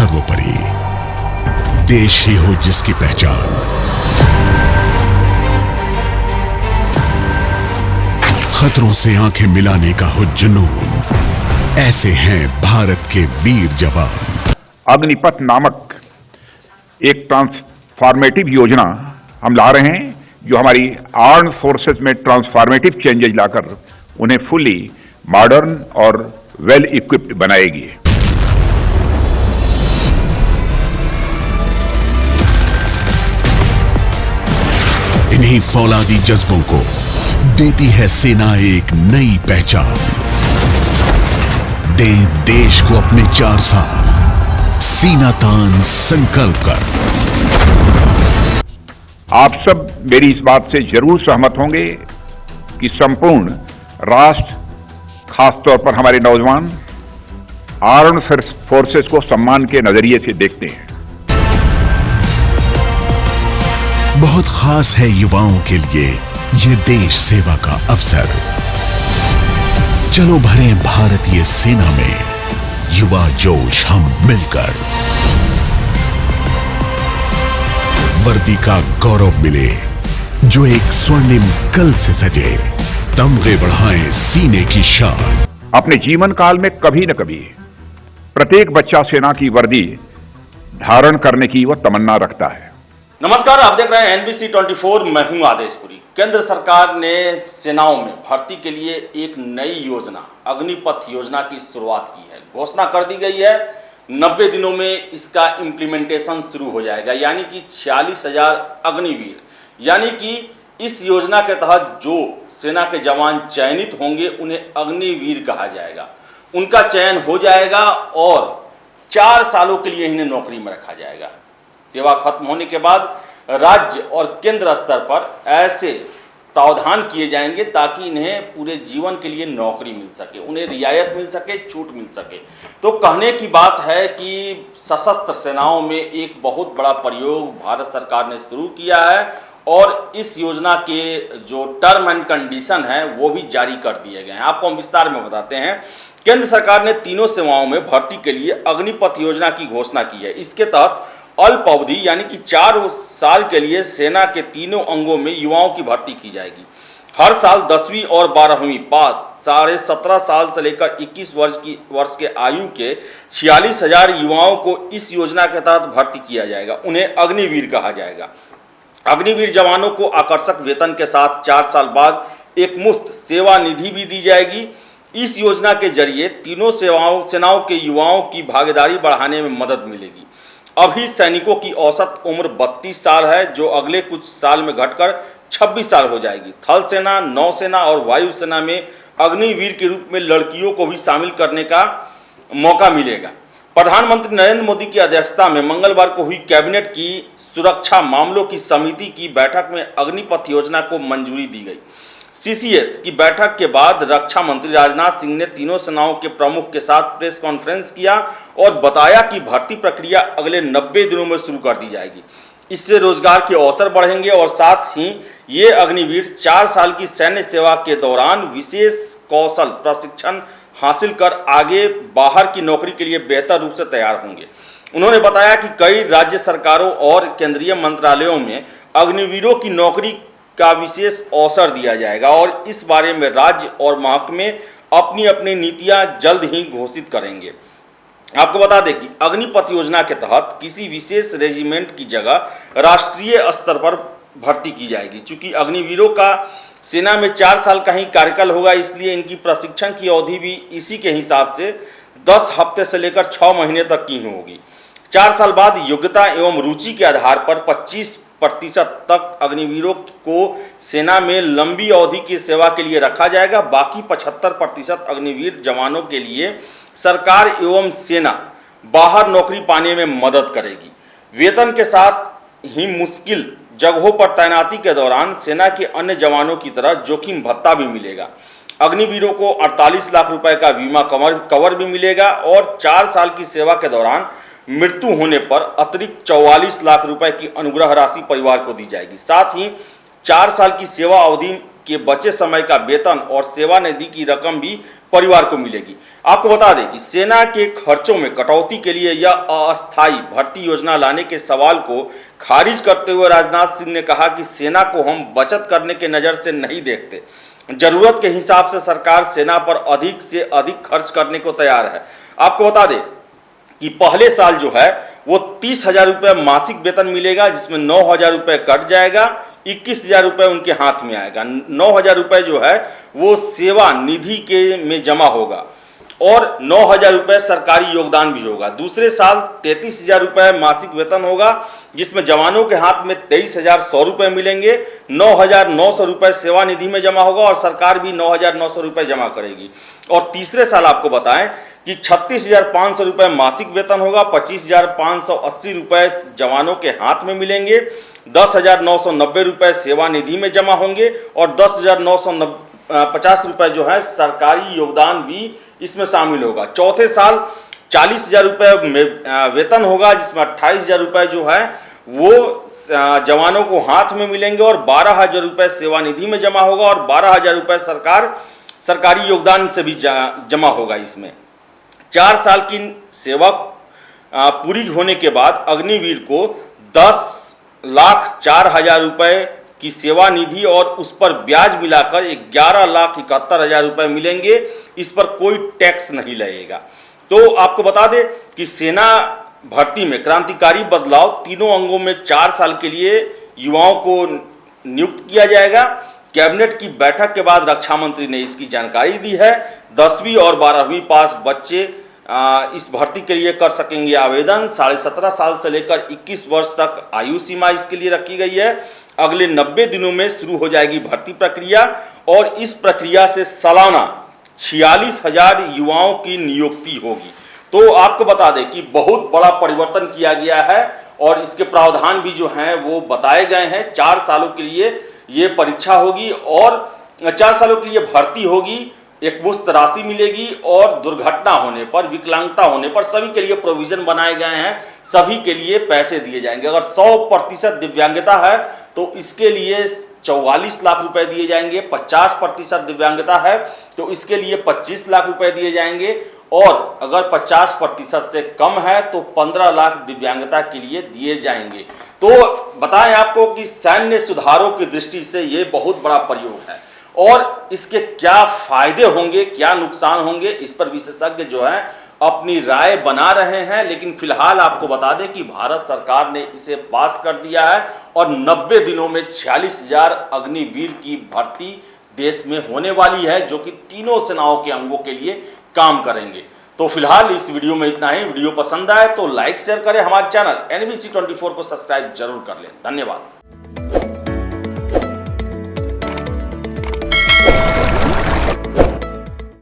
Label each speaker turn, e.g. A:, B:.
A: सर्वोपरि देश ही हो जिसकी पहचान। खतरों से आंखें मिलाने का हो जुनून, ऐसे हैं भारत के वीर जवान।
B: अग्निपथ नामक एक ट्रांसफॉर्मेटिव योजना हम ला रहे हैं, जो हमारी आर्म्ड फोर्सेस में ट्रांसफॉर्मेटिव चेंजेस लाकर उन्हें फुली मॉडर्न और वेल इक्विप्ड बनाएगी।
A: इन्हीं फौलादी जज्बों को देती है सेना एक नई पहचान। दे देश को अपने 4 साल सीना तान संकल्प कर।
B: आप सब मेरी इस बात से जरूर सहमत होंगे कि संपूर्ण राष्ट्र, खासतौर पर हमारे नौजवान आर्म्ड फोर्सेस को सम्मान के नजरिए से देखते हैं।
A: बहुत खास है युवाओं के लिए ये देश सेवा का अवसर। चलो भरें भारतीय सेना में युवा जोश हम मिलकर। वर्दी का गौरव मिले जो एक स्वर्णिम कल से सजे, तमगे बढ़ाएं सीने की शान।
B: अपने जीवन काल में कभी न कभी प्रत्येक बच्चा सेना की वर्दी धारण करने की वह तमन्ना रखता है।
C: नमस्कार, आप देख रहे हैं NBC 24। मैं हूं आदेशपुरी। केंद्र सरकार ने सेनाओं में भर्ती के लिए एक नई योजना अग्निपथ योजना की शुरुआत की है। घोषणा कर दी गई है 90 दिनों में इसका इम्प्लीमेंटेशन शुरू हो जाएगा, यानी कि 46,000 अग्निवीर, यानी कि इस योजना के तहत जो सेना के जवान चयनित होंगे उन्हें अग्निवीर कहा जाएगा। उनका चयन हो जाएगा और 4 सालों के लिए इन्हें नौकरी में रखा जाएगा। सेवा खत्म होने के बाद राज्य और केंद्र स्तर पर ऐसे प्रावधान किए जाएंगे ताकि इन्हें पूरे जीवन के लिए नौकरी मिल सके, उन्हें रियायत मिल सके, छूट मिल सके। तो कहने की बात है कि सशस्त्र सेनाओं में एक बहुत बड़ा प्रयोग भारत सरकार ने शुरू किया है और इस योजना के जो टर्म एंड कंडीशन है वो भी जारी कर दिए गए हैं। आपको हम विस्तार में बताते हैं। केंद्र सरकार ने तीनों सेवाओं में भर्ती के लिए अग्निपथ योजना की घोषणा की है। इसके तहत अल्प अवधि यानी कि 4 साल के लिए सेना के तीनों अंगों में युवाओं की भर्ती की जाएगी। हर साल 10वीं और 12वीं पास 17.5 साल से लेकर 21 वर्ष के आयु के 46,000 युवाओं को इस योजना के तहत भर्ती किया जाएगा। उन्हें अग्निवीर कहा जाएगा। अग्निवीर जवानों को आकर्षक वेतन के साथ 4 साल बाद एक मुफ्त सेवा निधि भी दी जाएगी। इस योजना के जरिए तीनों सेनाओं के युवाओं की भागीदारी बढ़ाने में मदद मिलेगी। अभी सैनिकों की औसत उम्र 32 साल है, जो अगले कुछ साल में घटकर 26 साल हो जाएगी। थल सेना, नौसेना और वायुसेना में अग्निवीर के रूप में लड़कियों को भी शामिल करने का मौका मिलेगा। प्रधानमंत्री नरेंद्र मोदी की अध्यक्षता में मंगलवार को हुई कैबिनेट की सुरक्षा मामलों की समिति की बैठक में अग्निपथ योजना को मंजूरी दी गई। CCS की बैठक के बाद रक्षा मंत्री राजनाथ सिंह ने तीनों सेनाओं के प्रमुख के साथ प्रेस कॉन्फ्रेंस किया और बताया कि भर्ती प्रक्रिया अगले 90 दिनों में शुरू कर दी जाएगी। इससे रोजगार के अवसर बढ़ेंगे और साथ ही ये अग्निवीर 4 साल की सैन्य सेवा के दौरान विशेष कौशल प्रशिक्षण हासिल कर आगे बाहर की नौकरी के लिए बेहतर रूप से तैयार होंगे। उन्होंने बताया कि कई राज्य सरकारों और केंद्रीय मंत्रालयों में अग्निवीरों की नौकरी का विशेष अवसर दिया जाएगा और इस बारे में राज्य और महकमे अपनी अपनी नीतियां जल्द ही घोषित करेंगे। आपको बता दें कि अग्निपथ योजना के तहत किसी विशेष रेजिमेंट की जगह राष्ट्रीय स्तर पर भर्ती की जाएगी। चूंकि अग्निवीरों का सेना में 4 साल का ही कार्यकाल होगा, इसलिए इनकी प्रशिक्षण की अवधि भी इसी के हिसाब से 10 हफ्ते से लेकर 6 महीने तक की होगी। 4 साल बाद योग्यता एवं रुचि के आधार पर 25% तक अग्निवीरों को सेना में लंबी अवधि की सेवा के लिए रखा जाएगा। बाकी 75% अग्निवीर जवानों के लिए सरकार एवं सेना बाहर नौकरी पाने में मदद करेगी। वेतन के साथ ही मुश्किल जगहों पर तैनाती के दौरान सेना के अन्य जवानों की तरह जोखिम भत्ता भी मिलेगा। अग्निवीरों को 48 लाख रुपए का बीमा कवर भी मिलेगा और 4 साल की सेवा के दौरान मृत्यु होने पर अतिरिक्त 44 लाख रुपए की अनुग्रह राशि परिवार को दी जाएगी। साथ ही 4 साल की सेवा अवधि के बचे समय का वेतन और सेवा निधि की रकम भी परिवार को मिलेगी। आपको बता दें कि सेना के खर्चों में कटौती के लिए यह अस्थायी भर्ती योजना लाने के सवाल को खारिज करते हुए राजनाथ सिंह ने कहा कि सेना को हम बचत करने के नज़र से नहीं देखते, जरूरत के हिसाब से सरकार सेना पर अधिक से अधिक खर्च करने को तैयार है। आपको बता दें कि पहले साल जो है वो 30,000 रुपये मासिक वेतन मिलेगा, जिसमें 9,000 रुपये कट जाएगा, 21,000 रुपये उनके हाथ में आएगा। 9,000 रुपये जो है वो सेवा निधि के में जमा होगा और 9,000 रुपये सरकारी योगदान भी होगा। दूसरे साल 33,000 रुपये मासिक वेतन होगा, जिसमें जवानों के हाथ में 23,100 रुपये मिलेंगे, 9,900 रुपये सेवा निधि में जमा होगा और सरकार भी 9,900 रुपये जमा करेगी। और तीसरे साल आपको बताएं कि 36,500 रुपये मासिक वेतन होगा, 25,580 रुपये जवानों के हाथ में मिलेंगे, 10,990 रुपये सेवा निधि में जमा होंगे और 10,950 रुपये जो है सरकारी योगदान भी इसमें शामिल होगा। चौथे साल 40,000 रुपये वेतन होगा, जिसमें 28,000 रुपये जो है वो जवानों को हाथ में मिलेंगे और 12,000 रुपये सेवा निधि में जमा होगा और 12,000 रुपये सरकारी योगदान से भी जमा होगा। इसमें 4 साल की सेवा पूरी होने के बाद अग्निवीर को 10,04,000 रुपये की सेवा निधि और उस पर ब्याज मिलाकर 11,71,000 रुपये मिलेंगे। इस पर कोई टैक्स नहीं लगेगा। तो आपको बता दें कि सेना भर्ती में क्रांतिकारी बदलाव तीनों अंगों में 4 साल के लिए युवाओं को नियुक्त किया जाएगा। कैबिनेट की बैठक के बाद रक्षा मंत्री ने इसकी जानकारी दी है। 10वीं और 12वीं पास बच्चे इस भर्ती के लिए कर सकेंगे आवेदन। 17.5 साल से लेकर 21 वर्ष तक आयु सीमा इसके लिए रखी गई है। अगले 90 दिनों में शुरू हो जाएगी भर्ती प्रक्रिया और इस प्रक्रिया से सालाना 46,000 युवाओं की नियुक्ति होगी। तो आपको बता दें कि बहुत बड़ा परिवर्तन किया गया है और इसके प्रावधान भी जो हैं वो बताए गए हैं। 4 सालों के लिए ये परीक्षा होगी और 4 सालों के लिए भर्ती होगी, एक मुश्त राशि मिलेगी और दुर्घटना होने पर, विकलांगता होने पर सभी के लिए प्रोविजन बनाए गए हैं, सभी के लिए पैसे दिए जाएंगे। अगर 100% दिव्यांगता है तो इसके लिए 44 लाख रुपए दिए जाएंगे, 50% दिव्यांगता है तो इसके लिए 25 लाख रुपए दिए जाएंगे और अगर 50% से कम है तो 15 लाख दिव्यांगता के लिए दिए जाएंगे। तो बताएं आपको कि सैन्य सुधारों की दृष्टि से ये बहुत बड़ा प्रयोग है और इसके क्या फायदे होंगे, क्या नुकसान होंगे, इस पर विशेषज्ञ जो है अपनी राय बना रहे हैं। लेकिन फिलहाल आपको बता दें कि भारत सरकार ने इसे पास कर दिया है और 90 दिनों में 46,000 अग्निवीर की भर्ती देश में होने वाली है, जो कि तीनों सेनाओं के अंगों के लिए काम करेंगे। तो फिलहाल इस वीडियो में इतना ही। वीडियो पसंद आए तो लाइक शेयर करें, हमारे चैनल NBC 24 को सब्सक्राइब जरूर कर लें। धन्यवाद।